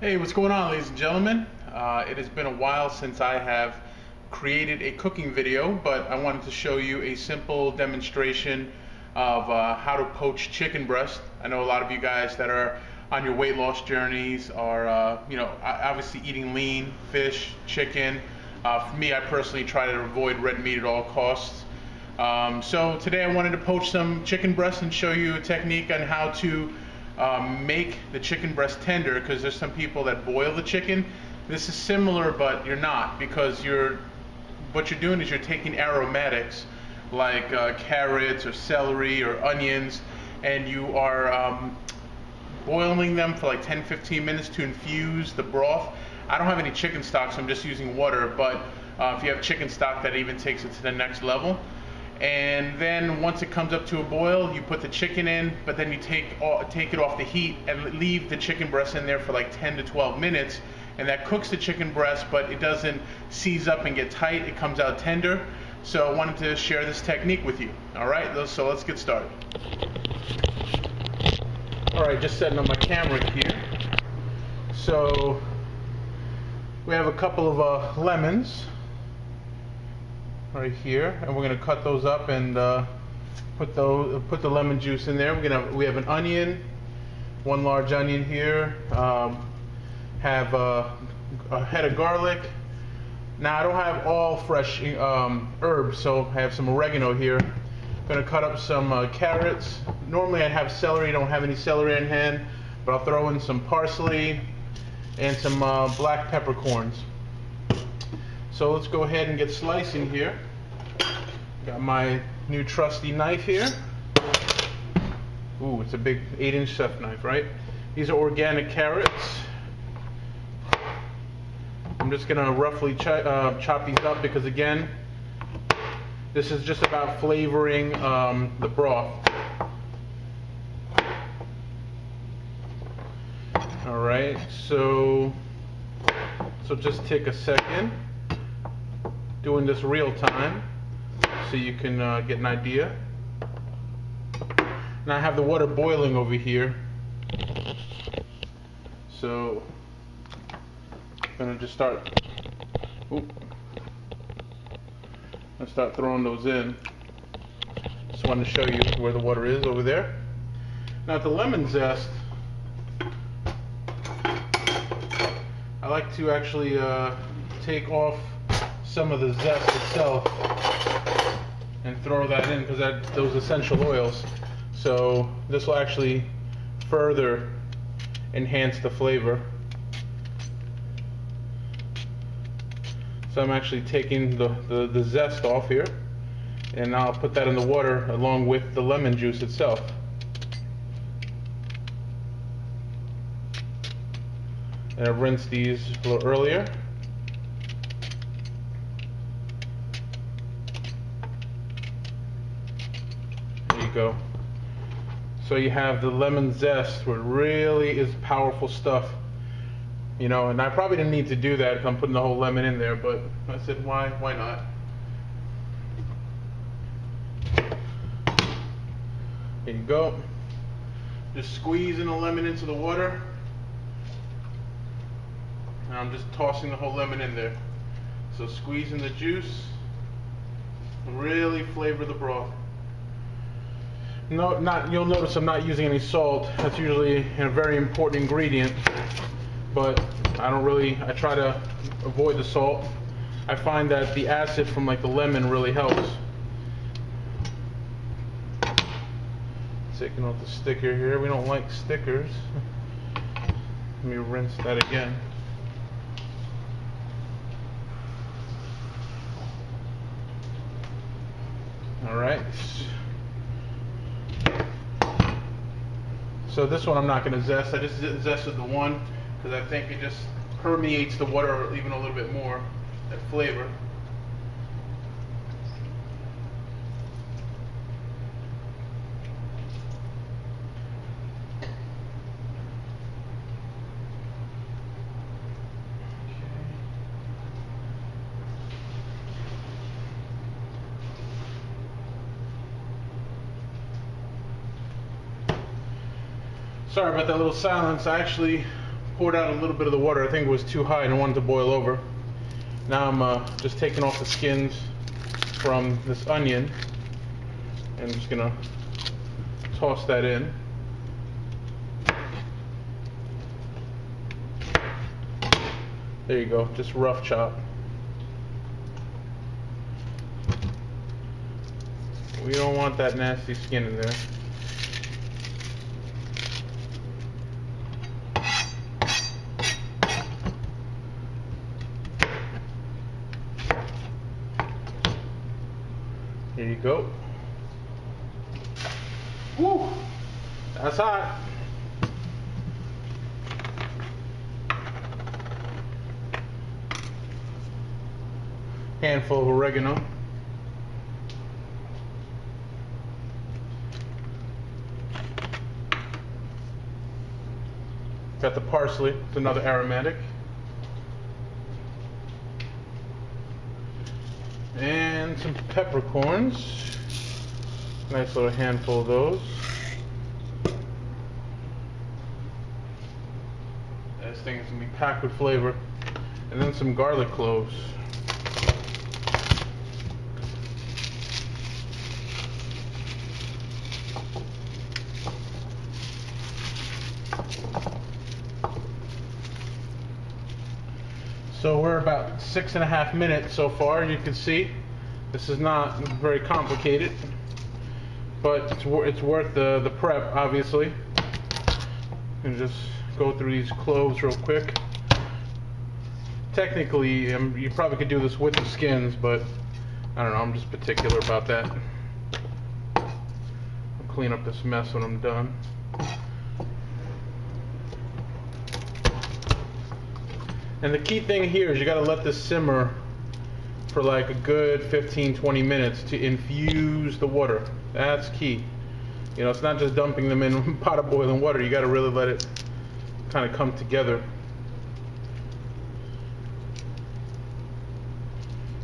Hey, what's going on, ladies and gentlemen? It has been a while since I have created a cooking video, but I wanted to show you a simple demonstration of how to poach chicken breast. I know a lot of you guys that are on your weight loss journeys are, obviously eating lean fish, chicken. For me, I personally try to avoid red meat at all costs. So today I wanted to poach some chicken breast and show you a technique on how to make the chicken breast tender, because there's some people that boil the chicken. This is similar, but you're not, because what you're doing is you're taking aromatics like carrots or celery or onions, and you are boiling them for like 10-15 minutes to infuse the broth. I don't have any chicken stock, so I'm just using water, but if you have chicken stock, that even takes it to the next level. And then once it comes up to a boil, you put the chicken in, but then you take it off the heat and leave the chicken breast in there for like 10 to 12 minutes, and that cooks the chicken breast, but it doesn't seize up and get tight. It comes out tender. So I wanted to share this technique with you. All right, so let's get started. All right, just setting up my camera here. So we have a couple of lemons right here, and we're going to cut those up and put the lemon juice in there. We have an onion, one large onion here. Have a head of garlic. Now I don't have all fresh herbs, so I have some oregano here. I'm going to cut up some carrots. Normally I'd have celery. I don't have any celery in hand, but I'll throw in some parsley and some black peppercorns. So let's go ahead and get slicing here. Got my new trusty knife here. Ooh, it's a big 8-inch chef knife, right? These are organic carrots. I'm just gonna roughly chop these up, because again, this is just about flavoring the broth. All right, so just take a second. Doing this real time so you can get an idea. Now I have the water boiling over here, so I'm gonna just start throwing those in. Just wanted to show you where the water is over there. Now the lemon zest, I like to actually take off some of the zest itself and throw that in, because those essential oils. So this will actually further enhance the flavor. So I'm actually taking the zest off here, and I'll put that in the water along with the lemon juice itself. And I rinsed these a little earlier. Go. So you have the lemon zest, where it really is powerful stuff, you know. And I probably didn't need to do that because I'm putting the whole lemon in there, but I said why not. There you go. Just squeezing the lemon into the water, and I'm just tossing the whole lemon in there. So squeezing the juice, really flavor the broth. No, you'll notice I'm not using any salt. That's usually a very important ingredient, but I try to avoid the salt. I find that the acid from like the lemon really helps. Taking off the sticker here. We don't like stickers. Let me rinse that again. All right. So this one I'm not going to zest. I just zested the one because I think it just permeates the water even a little bit more, that flavor. Sorry about that little silence. I actually poured out a little bit of the water. I think it was too high and I wanted to boil over. Now I'm just taking off the skins from this onion and I'm just gonna toss that in. There you go, just rough chop. We don't want that nasty skin in there. Here you go. Woo! That's hot. Handful of oregano. Got the parsley, it's another aromatic. And some peppercorns. Nice little handful of those. This thing is going to be packed with flavor. And then some garlic cloves. So we're about 6.5 minutes so far. You can see this is not very complicated, but it's worth the prep, obviously. And just go through these cloves real quick. Technically, you probably could do this with the skins, but I don't know, I'm just particular about that. I'll clean up this mess when I'm done. And the key thing here is you got to let this simmer for like a good 15-20 minutes to infuse the water. That's key. You know, it's not just dumping them in a pot of boiling water. You got to really let it kind of come together.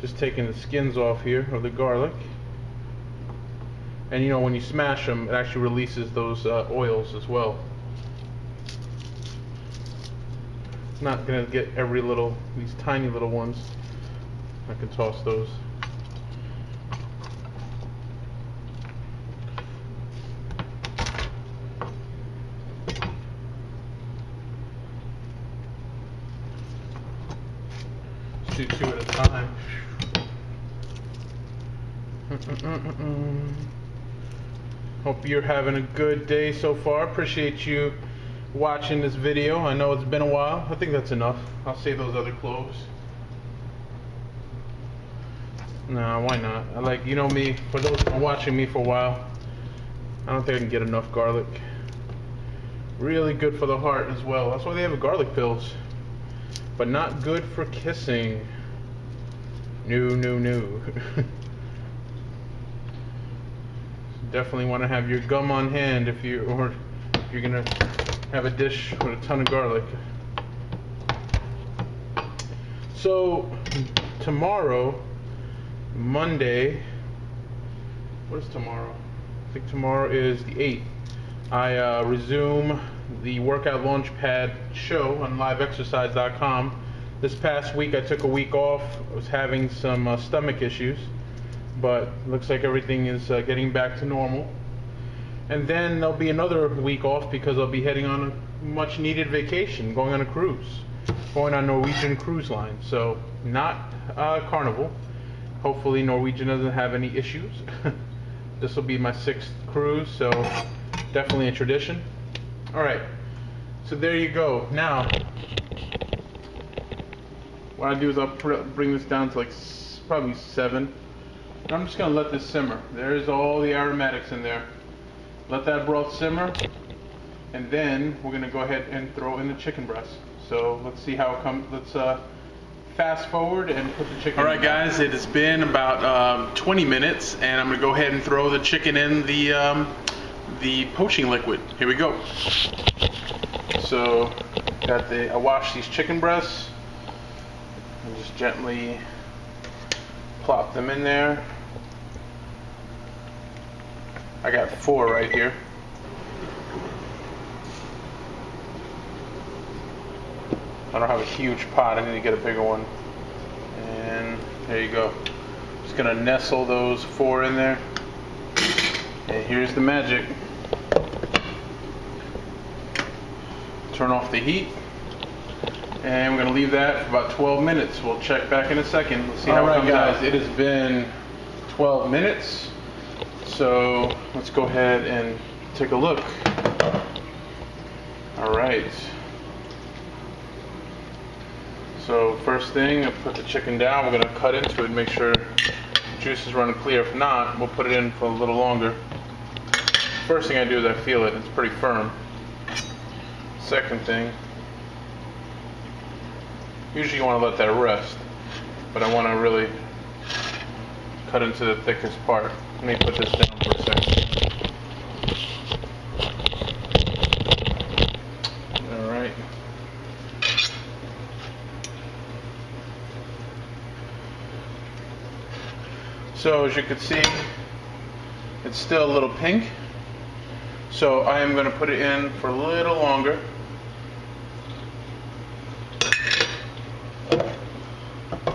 Just taking the skins off here of the garlic. And you know, when you smash them, it actually releases those oils as well. Not gonna get every little, these tiny little ones. I can toss those. Let's do 2 at a time. Hope you're having a good day so far. Appreciate you watching this video. I know it's been a while. I think that's enough. I'll save those other cloves. Nah, why not? I like, you know me, for those who are watching me for a while, I don't think I can get enough garlic. Really good for the heart as well. That's why they have garlic pills. But not good for kissing. No. Definitely want to have your gum on hand if you're gonna have a dish with a ton of garlic. So tomorrow, Monday, what is tomorrow? I think tomorrow is the 8th. I resume the Workout Launchpad show on liveexercise.com. This past week I took a week off. I was having some stomach issues, but looks like everything is getting back to normal. And then there'll be another week off because I'll be heading on a much needed vacation, going on a cruise, going on Norwegian Cruise Line. So not Carnival. Hopefully Norwegian doesn't have any issues. This will be my 6th cruise, so definitely a tradition. Alright, so there you go. Now, what I do is I'll bring this down to like probably 7. And I'm just going to let this simmer. There's all the aromatics in there. Let that broth simmer, and then we're going to go ahead and throw in the chicken breast. So let's see how it comes. Let's fast forward and put the chicken in. Alright guys, it has been about 20 minutes, and I'm going to go ahead and throw the chicken in the poaching liquid. Here we go. So I washed these chicken breasts and just gently plop them in there. I got 4 right here. I don't have a huge pot. I need to get a bigger one. And there you go. Just gonna nestle those 4 in there. And here's the magic. Turn off the heat. And we're gonna leave that for about 12 minutes. We'll check back in a second. Let's see how it comes out. It has been 12 minutes. So let's go ahead and take a look. All right. So first thing, I put the chicken down. We're gonna cut into it and make sure the juice is running clear. If not, we'll put it in for a little longer. First thing I do is I feel it. It's pretty firm. Second thing, usually you want to let that rest, but I want to really cut into the thickest part. Let me put this down for a second. All right. So as you can see, it's still a little pink. So I am going to put it in for a little longer.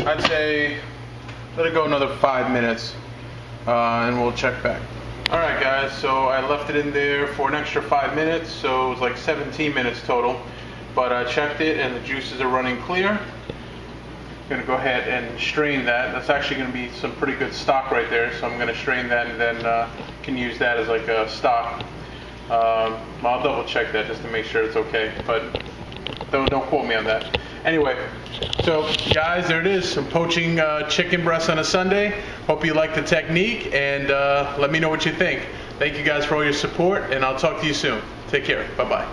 I'd say let it go another 5 minutes and we'll check back. Alright guys, so I left it in there for an extra 5 minutes, so it was like 17 minutes total. But I checked it and the juices are running clear. I'm going to go ahead and strain that. That's actually going to be some pretty good stock right there, so I'm going to strain that and then can use that as like a stock. I'll double check that just to make sure it's okay, but don't quote me on that. Anyway, so guys, there it is, some poaching chicken breasts on a Sunday. Hope you like the technique, and let me know what you think. Thank you guys for all your support, and I'll talk to you soon. Take care. Bye-bye.